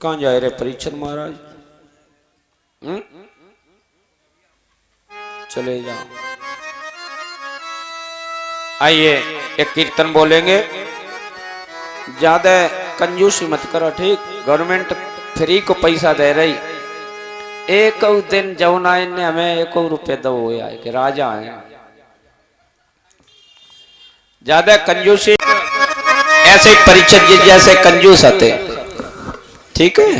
कहां जाए रे परीक्षण महाराज? चले जाओ। आइए एक कीर्तन बोलेंगे, ज्यादा कंजूसी मत करो, ठीक? गवर्नमेंट फ्री को पैसा दे रही। एक दिन जमुना ने हमें 1 रुपये दो आए कि राजा है। ज्यादा कंजूसी, ऐसे परीक्षक जी जैसे कंजूस आते, ठीक है।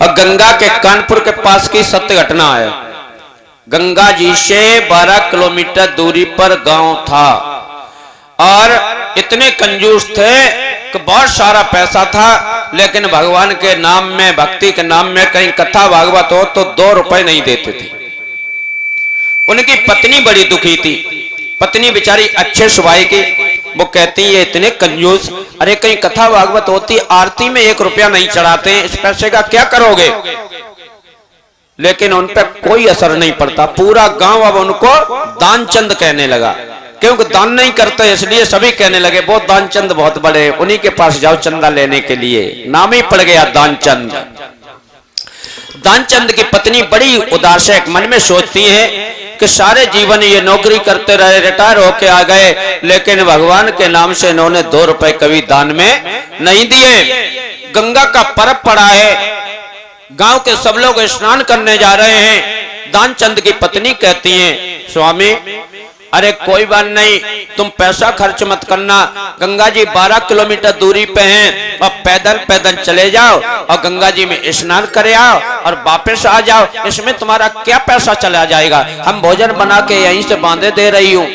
और गंगा के कानपुर के पास की सत्य घटना है। गंगा जी से 12 किलोमीटर दूरी पर गांव था और इतने कंजूस थे कि बहुत सारा पैसा था, लेकिन भगवान के नाम में, भक्ति के नाम में कहीं कथा भागवत हो तो 2 रुपए नहीं देते थे। उनकी पत्नी बड़ी दुखी थी। पत्नी बेचारी अच्छे स्वभाव की, वो कहती है इतने कंजूस, अरे कहीं कथा भागवत होती, आरती में 1 रुपया नहीं चढ़ाते, इस पैसे का क्या करोगे? लेकिन उन पर कोई असर नहीं पड़ता। पूरा गांव अब उनको दानचंद कहने लगा, क्योंकि दान नहीं करते इसलिए सभी कहने लगे वो दानचंद बहुत बड़े, उन्हीं के पास जाओ चंदा लेने के लिए। नाम ही पड़ गया दानचंद। दानचंद की पत्नी बड़ी उदास है, मन में सोचती है कि सारे जीवन ये नौकरी करते रहे, रिटायर होके आ गए, लेकिन भगवान के नाम से इन्होंने 2 रुपए कभी दान में नहीं दिए। गंगा का पर्व पड़ा है, गांव के सब लोग स्नान करने जा रहे हैं। दानचंद की पत्नी कहती है, स्वामी अरे कोई बात नहीं, तुम पैसा खर्च मत करना, गंगा जी 12 किलोमीटर दूरी पे हैं और पैदल पैदल चले जाओ और गंगा जी में स्नान करे आओ और वापस आ जाओ, इसमें तुम्हारा क्या पैसा चला जाएगा, हम भोजन बना के यहीं से बांधे दे रही हूँ।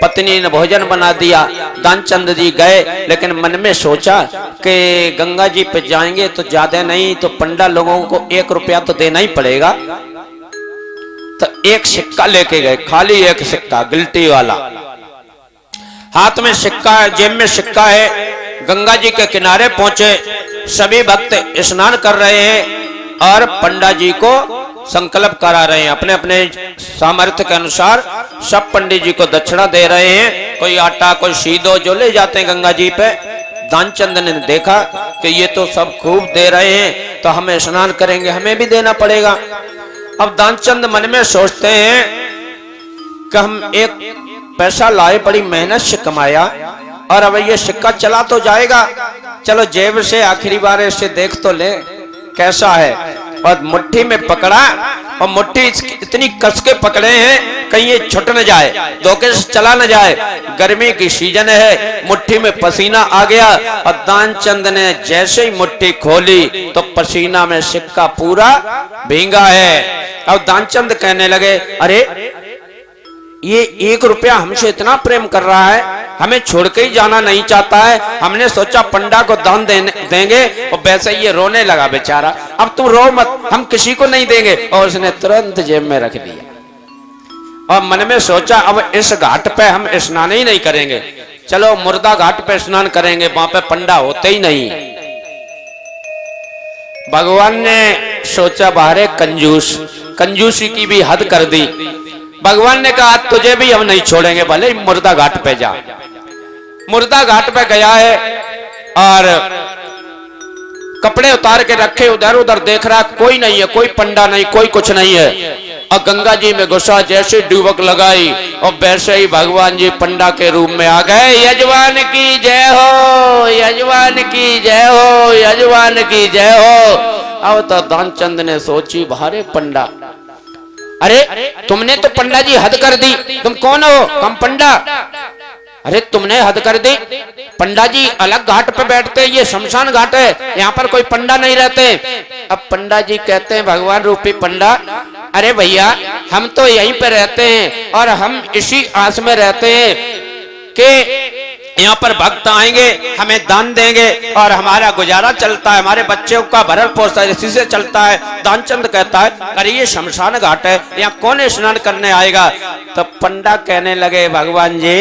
पत्नी ने भोजन बना दिया, दानचंद जी गए, लेकिन मन में सोचा कि गंगा जी पे जाएंगे तो ज्यादा नहीं तो पंडा लोगों को 1 रुपया तो देना ही पड़ेगा। तो 1 सिक्का लेके गए, खाली 1 सिक्का, गिल्टी वाला। हाथ में सिक्का है, जेब में सिक्का है। गंगा जी के किनारे पहुंचे, सभी भक्त स्नान कर रहे हैं और पंडा जी को संकल्प करा रहे हैं। अपने अपने सामर्थ्य के अनुसार सब पंडित जी को दक्षिणा दे रहे हैं, कोई आटा कोई सीधो जो ले जाते हैं गंगा जी पे। दानचंद ने देखा कि ये तो सब खूब दे रहे हैं, तो हम स्नान करेंगे, हमें भी देना पड़ेगा। अब दानचंद मन में सोचते हैं कि हम 1 पैसा लाए, बड़ी मेहनत से कमाया और अब ये सिक्का चला तो जाएगा, चलो जेब से आखिरी बार इसे देख तो ले कैसा है। और मुट्ठी में पकड़ा और मुट्ठी इतनी कस के पकड़े हैं कहीं ये छुट न जाए, धोखे से चला न जाए। गर्मी की सीजन है, मुट्ठी में पसीना आ गया और दानचंद ने जैसे ही मुट्ठी खोली तो पसीना में सिक्का पूरा भींगा है। अब दानचंद कहने लगे, अरे ये 1 रुपया हमसे इतना प्रेम कर रहा है, हमें छोड़ के ही जाना नहीं चाहता है, हमने सोचा पंडा को दान देंगे और वैसे ये रोने लगा बेचारा, अब तुम रो मत, हम किसी को नहीं देंगे। और उसने तुरंत जेब में रख दिया और मन में सोचा अब इस घाट पे हम स्नान ही नहीं करेंगे, चलो मुर्दा घाट पे स्नान करेंगे, वहां पे पंडा होते ही नहीं। भगवान ने सोचा बाहरे कंजूस, कंजूसी की भी हद कर दी। भगवान ने कहा तुझे भी हम नहीं छोड़ेंगे, भले मुर्दा घाट पे जा। मुर्दा घाट पे गया है और कपड़े उतार के रखे, उधर उधर देख रहा, कोई नहीं है, कोई पंडा नहीं, कोई कुछ नहीं है। और गंगा जी में घुसा, जैसे डुबक लगाई और वैसे ही भगवान जी पंडा के रूप में आ गए। यजमान की जय हो, यजमान की जय हो, यजमान की जय हो। अब तो दानचंद ने सोची बाहरे पंडा, अरे तुमने तो पंडा जी हद कर दी, तुम कौन हो? हम पंडा। अरे तुमने हद कर दी, पंडा जी अलग घाट पे बैठते, ये शमशान घाट है, यहाँ पर कोई पंडा नहीं रहते। अब पंडा जी कहते हैं, भगवान रूपी पंडा, अरे भैया हम तो यहीं पे रहते हैं और हम इसी आस में रहते हैं कि यहाँ पर भक्त आएंगे, हमें दान देंगे और हमारा गुजारा चलता है, हमारे बच्चों का भरण पोषण इसी से चलता है। दानचंद कहता है, अरे ये शमशान घाट है, यहाँ कौन स्नान करने आएगा? तो पंडा कहने लगे, भगवान जी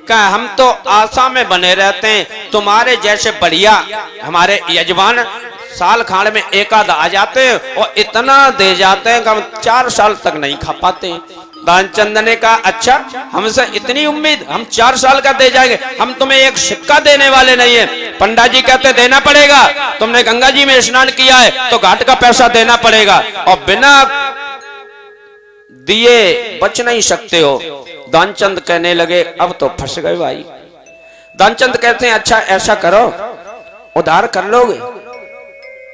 का हम तो आशा में बने रहते हैं, तुम्हारे जैसे बढ़िया हमारे यजमान साल खाड़ में 1 आध आ जाते हैं और इतना दे जाते हैं कि हम 4 साल तक नहीं खा पाते। दानचंद ने कहा अच्छा, हमसे इतनी उम्मीद, हम 4 साल का दे जाएंगे, हम तुम्हें एक सिक्का देने वाले नहीं है। पंडा जी कहते देना पड़ेगा, तुमने गंगा जी में स्नान किया है तो घाट का पैसा देना पड़ेगा, और बिना दिए बच नहीं सकते हो। दानचंद कहने लगे अब तो फंस गए भाई। दानचंद कहते हैं अच्छा ऐसा करो, उधार कर लोगे,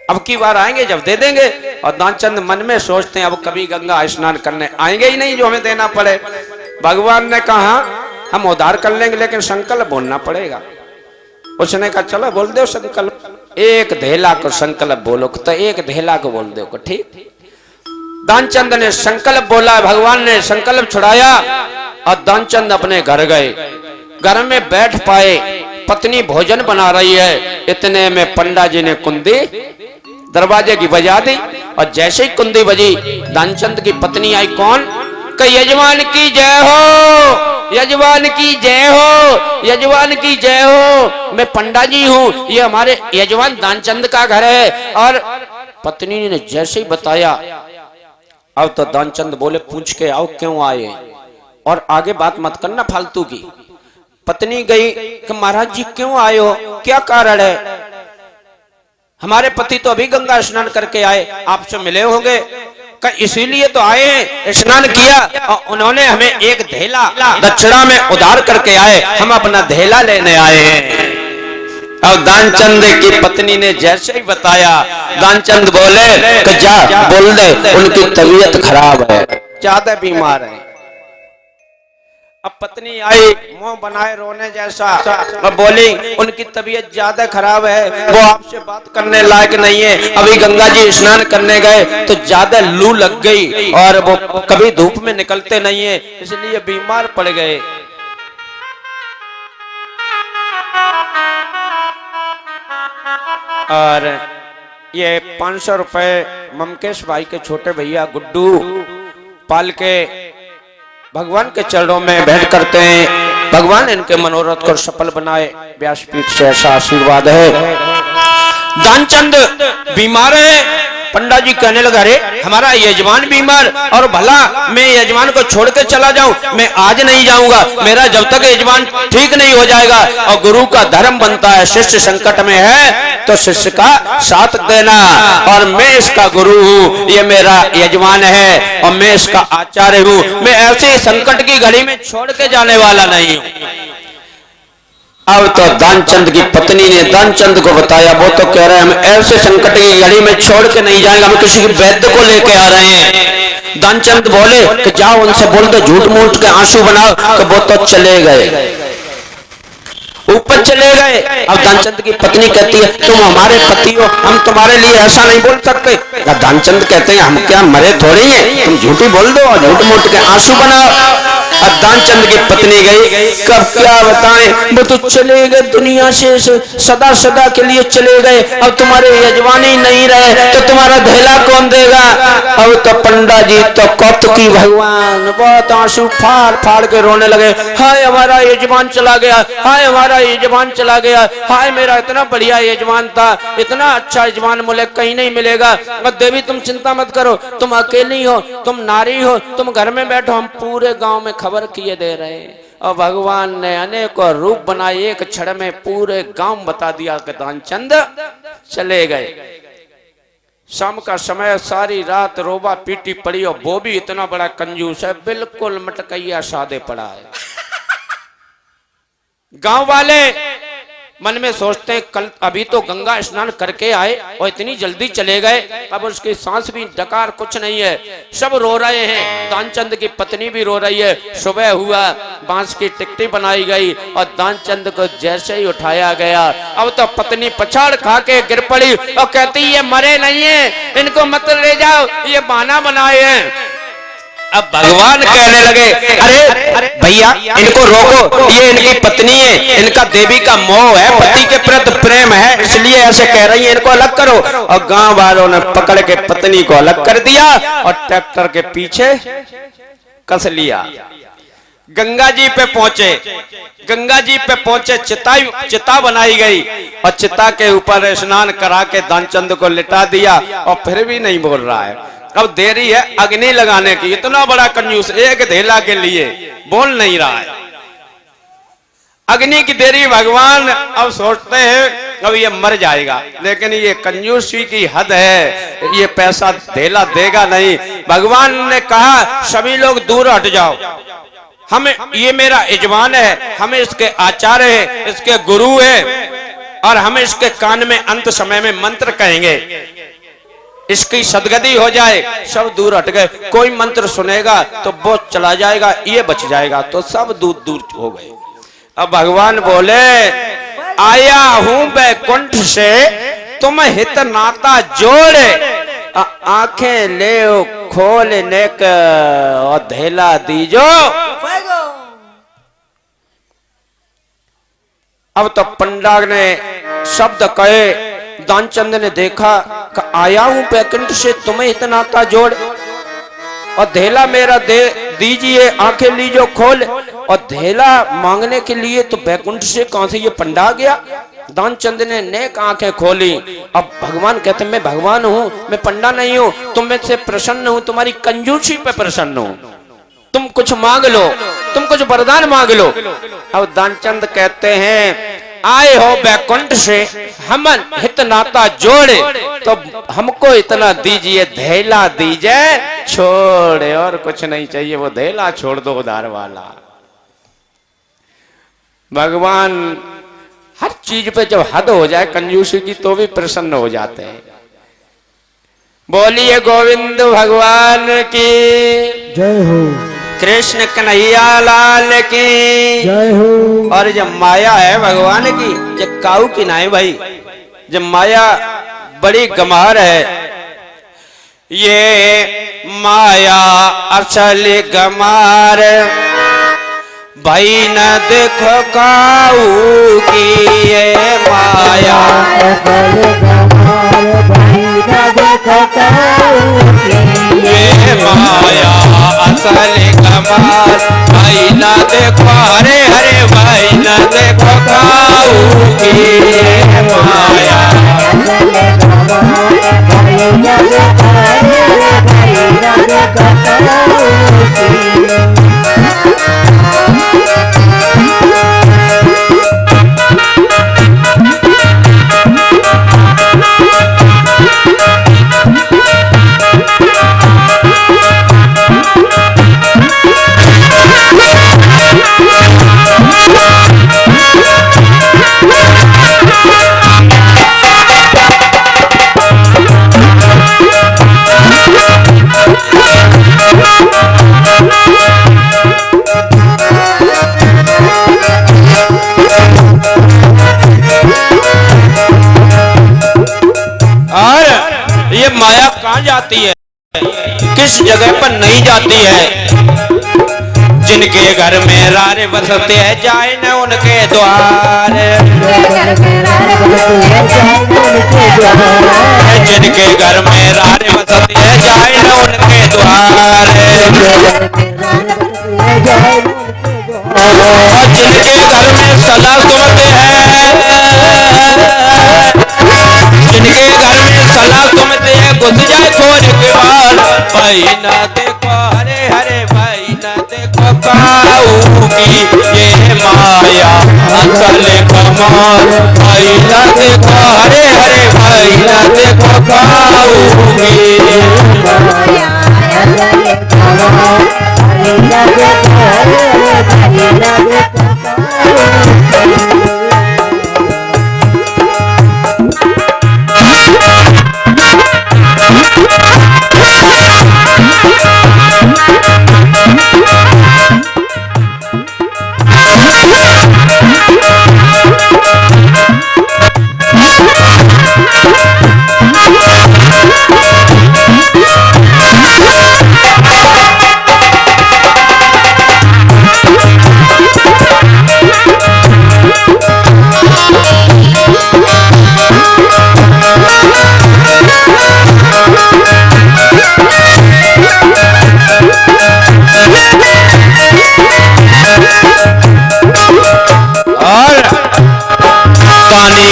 अब की बार आएंगे जब दे देंगे। और दानचंद मन में सोचते हैं अब कभी गंगा स्नान करने आएंगे ही नहीं जो हमें देना पड़े। भगवान ने कहा हम उधार कर लेंगे लेकिन संकल्प बोलना पड़ेगा। उसने कहा चलो बोल दो संकल्प, 1 धेला को संकल्प बोलो, तो 1 धेला को बोल दो, ठीक। दानचंद ने संकल्प बोला, भगवान ने संकल्प छुड़ाया और दानचंद अपने घर गए। घर में बैठ पाए, पत्नी भोजन बना रही है, इतने में पंडा जी ने कुंडी दरवाजे की बजा दी, और जैसे ही कुंडी बजी दानचंद की पत्नी आई। कौन? कि यजमान की जय हो, यजमान की जय हो, यजमान की जय हो, मैं पंडा जी हूँ, ये हमारे यजमान दानचंद का घर है। और पत्नी ने जैसे ही बताया, अब तो दानचंद बोले पूछ के आओ क्यों आए, और आगे बात मत करना फालतू की। पत्नी गई कि महाराज जी क्यों आए हो, क्या कारण है? हमारे पति तो अभी गंगा स्नान करके आए, आपसे मिले होंगे, इसीलिए तो आए हैं, स्नान किया और उन्होंने हमें 1 धेला दक्षिणा में उधार करके आए, हम अपना धेला लेने आए हैं। और दानचंद की पत्नी ने जैसे ही बताया, दानचंद बोले कि जा बोल दे उनकी तबीयत खराब है, ज्यादा बीमार है। अब पत्नी आई मुंह बनाए रोने जैसा, और बोली उनकी तबीयत ज्यादा खराब है, वो आपसे बात करने लायक नहीं है, अभी गंगा जी स्नान करने गए तो ज्यादा लू लग गई और वो कभी धूप में निकलते नहीं है, इसलिए बीमार पड़ गए। और ये 500 रुपए ममकेश भाई के छोटे भैया गुड्डू पाल के भगवान के चरणों में भेंट करते हैं। भगवान इनके मनोरथ को सफल बनाए, व्यासपीठ से ऐसा आशीर्वाद है। दानचंद बीमार है, पंडा जी कहने लगा अरे हमारा यजमान बीमार, और भला मैं यजमान को छोड़ के चला जाऊं, मैं आज नहीं जाऊंगा, मेरा जब तक यजमान ठीक नहीं हो जाएगा। और गुरु का धर्म बनता है, शिष्य संकट में है तो शिष्य का साथ देना, और मैं इसका गुरु हूँ, ये मेरा यजमान है और मैं इसका आचार्य हूँ, मैं ऐसे संकट की घड़ी में छोड़ के जाने वाला नहीं हूँ। अब तो दानचंद की पत्नी ने दानचंद को बताया, वो तो कह रहे हैं हम ऐसे संकट की घड़ी में छोड़ के नहीं जाएंगे, हम किसी वैद्य को लेके आ रहे हैं। दानचंद बोले कि जाओ उनसे बोल दो झूठ मूठ के आंसू बनाओ, कि वो तो चले गए, ऊपर चले गए। अब दानचंद की पत्नी कहती है तुम हमारे पति हो, हम तुम्हारे लिए ऐसा नहीं बोल सकते। दानचंद कहते हैं हम क्या मरे थोड़ी हैं, तुम झूठी बोल दो और झूठ मूठ के आंसू बनाओ। अब दानचंद की पत्नी गई, कब क्या बताएं, वो तो चले गए दुनिया से सदा सदा के लिए चले गए, अब तुम्हारे यजमान ही नहीं रहे तो तुम्हारा धेला कौन देगा। अब तो पंडा जी तो कौतुकी भगवान बहुत आंसू फाड़ फाड़ के रोने लगे, हाय हमारा यजमान चला गया, हाय हमारा यजमान चला गया, हाय मेरा इतना बढ़िया यजमान था, इतना अच्छा यजमान मुझे कहीं नहीं मिलेगा। और देवी तुम चिंता मत करो, तुम अकेली हो, तुम नारी हो, तुम घर में बैठो, हम पूरे गांव में खबर किए दे रहे हैं। और भगवान ने अनेकों रूप बनाए, एक क्षण में पूरे गांव बता दिया कि दानचंद चले गए। शाम का समय, सारी रात रोबा पीटी पड़ी, और वो भी इतना बड़ा कंजूस है, बिल्कुल मटकैया सादे पड़ा है। गांव वाले मन में सोचते हैं कल अभी तो गंगा स्नान करके आए और इतनी जल्दी चले गए, अब उसकी सांस भी डकार कुछ नहीं है, सब रो रहे हैं। दानचंद की पत्नी भी रो रही है। सुबह हुआ, बांस की टिकटी बनाई गई और दानचंद को जैसे ही उठाया गया, अब तो पत्नी पछाड़ खा के गिर पड़ी और कहती ये मरे नहीं है, इनको मत ले जाओ, ये बहाना बनाए हैं। अब भगवान कहने लगे अरे भैया इनको रोको, ये इनकी पत्नी है, इनका देवी का मोह है, पति के प्रति प्रेम है, इसलिए ऐसे कह रही है, इनको अलग करो। और गांव वालों ने पकड़ के पत्नी को अलग कर दिया और ट्रैक्टर के पीछे कस लिया। गंगा जी पे पहुंचे, गंगा जी पे पहुंचे, चिता बनाई गई और चिता के ऊपर स्नान करा के दानचंद को लिटा दिया और फिर भी नहीं बोल रहा है। अब देरी है अग्नि लगाने की। इतना बड़ा कंजूस एक धेला के लिए बोल नहीं रहा है। अग्नि की देरी भगवान अब सोचते हैं अब ये मर जाएगा, लेकिन ये कंजूसी की हद है, ये पैसा धेला देगा नहीं। भगवान ने कहा सभी लोग दूर हट जाओ, हमें ये मेरा यजमान है, हमें इसके आचार्य है, इसके गुरु है, और हम इसके कान में अंत समय में मंत्र कहेंगे, इसकी सदगति हो जाए। सब दूर हट गए। कोई मंत्र सुनेगा तो वो चला जाएगा, ये बच जाएगा, तो सब दूर दूर हो गए। अब भगवान बोले आया हूं बैकुंठ से तुम हित नाता जोड़े, आंखें ले खोलने का और धेला दीजो। अब तो पंडा ने शब्द कहे, दानचंद ने देखा कि आया हूं बैकुंठ से तुम्हें हित नाता जोड़, और धेला मेरा दे दीजिए, आंखें लीजो खोल। और धेला मांगने के लिए तो बैकुंठ से कहां से ये पंडा आ गया। दानचंद ने नेक आंखें खोली। अब भगवान कहते मैं भगवान हूं, मैं पंडा नहीं हूं, तुम में से प्रसन्न हूं, तुम्हारी कंजूसी पे प्रसन्न हूं, तुम कुछ मांग लो, तुम कुछ वरदान मांग लो। अब दानचंद कहते हैं आए हो बैकुंठ से हम हित नाता जोड़े, तो हमको इतना दीजिए, धेला दीजिए, छोड़े और कुछ नहीं चाहिए, वो धेला छोड़ दो उधार वाला। भगवान हर चीज पे जब हद हो जाए कंजूसी की तो भी प्रसन्न हो जाते हैं। बोलिए गोविंद भगवान की जय हो, कृष्ण कन्हैया लाल की जय हो। और जब माया है भगवान की, जब काऊ की नाई भाई, जब माया बड़ी गमार है, ये माया असल गमार भाई न देखो काऊ की, ये माया असल गमार भाई न देखो काऊ की, ये माया असल गमार भाई न देखो, हरे हरे भाई न देखो काऊ की, ये माया असल गमार भाई न देखो, भाई न देखो काऊ की। माया कहां जाती है, किस जगह पर नहीं जाती है। जिनके घर में रारे बसते हैं जाए न उनके द्वार, जिनके घर में रारे बसते हैं जाए न उनके द्वार, जिनके घर में सलाह सुनते हैं, जिनके घर में सलाह सुनते हैं घुस जाए खोज के बाल। भाई ना देखो हरे हरे भाई ना देखो काऊ की, ये माया असल कमाल। भाई ना देखो हरे हरे भाई ना देखो काऊ की, माया असल कमाल भाई ना देखो हरे हरे भाई ना देखो काऊ की।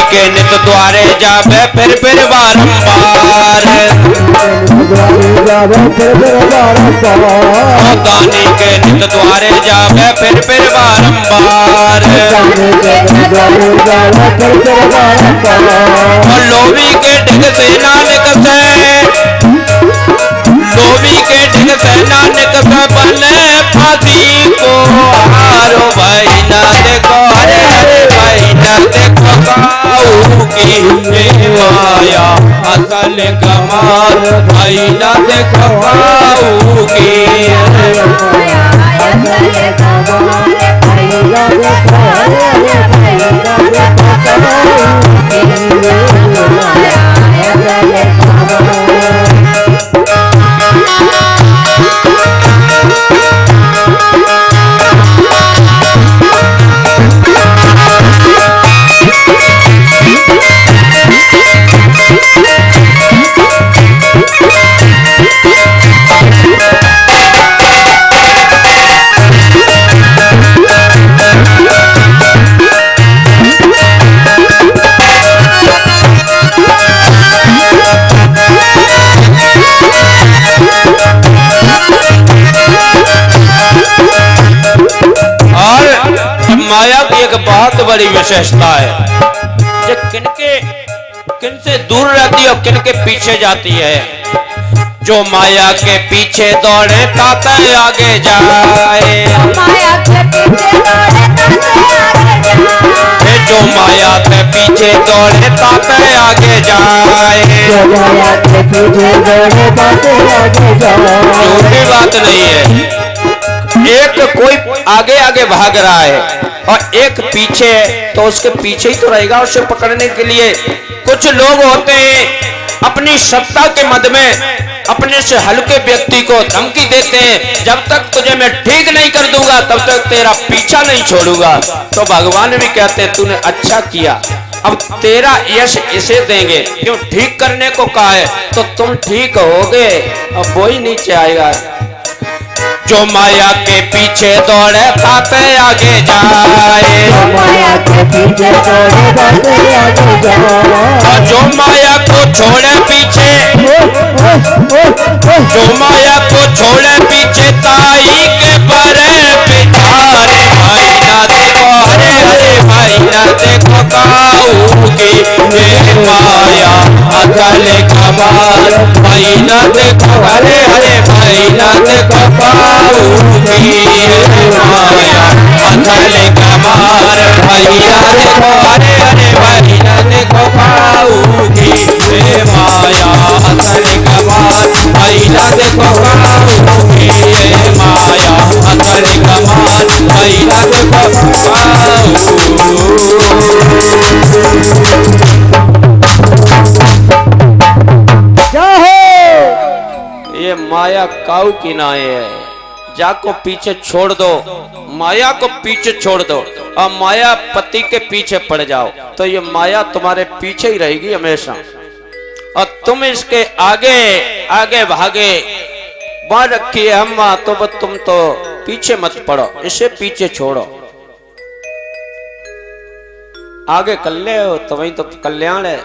के नित द्वारे जावे फिर बारंबार, जावे फिर बारंबार दानी के नित द्वारे जावे फिर बारंबार दानी के द्वारे जावे फिर बारंबार और लोभी के ढिग से नानक से लोभी के ढिग से नानक से बने फांसी को हारो भाई ना देखो हरे हरे भाई ना देखो की माया अकल कमाल भाई ना देखो की माया की एक बहुत बड़ी विशेषता है जो किन से दूर रहती है और किन के पीछे जाती है। जो माया के पीछे दौड़े ताता आगे जाए जो माया के पीछे दौड़े ताता आगे जाए झूठी बात नहीं है। एक कोई आगे आगे भाग रहा है और एक पीछे तो उसके पीछे ही तो रहेगा उसे पकड़ने के लिए। कुछ लोग होते हैं अपनी सत्ता के मद में अपने से हल्के व्यक्ति को धमकी देते हैं जब तक तुझे मैं ठीक नहीं कर दूंगा तब तक तेरा पीछा नहीं छोड़ूंगा। तो भगवान भी कहते हैं तूने अच्छा किया अब तेरा यश इसे देंगे क्यों ठीक करने को कहा है तो तुम ठीक होगे अब वो ही नीचे आएगा। जो माया के पीछे दौड़े ताते आगे जाए माया के पीछे दौड़े ताते आगे जाए जो माया को छोड़े पीछे जो माया को छोड़े पीछे ताई के बड़े पिटारे भाई ना देखो हरे हरे भाई ना देखो काऊगी ये माया अकल कमाल भाई ना देखो हरे हरे भाई ना देखो काऊगी ये माया अकल कमाल भाई ना देखो हरे हरे भाई ना देखो काऊगी ये माया अकल कमाल भाई ना देखो काऊगी ये माया अकल कमाल भाई ना देखो ये माया काऊ की नाय है। जाको पीछे छोड़ दो माया को पीछे छोड़ दो और माया पति के पीछे पड़ जाओ तो ये माया तुम्हारे पीछे ही रहेगी हमेशा और तुम इसके आगे आगे भागे बांध रखी है हम तो बस तुम तो पीछे मत पड़ो इसे पीछे छोड़ो आगे कर ले हो तो वही तो कल्याण है।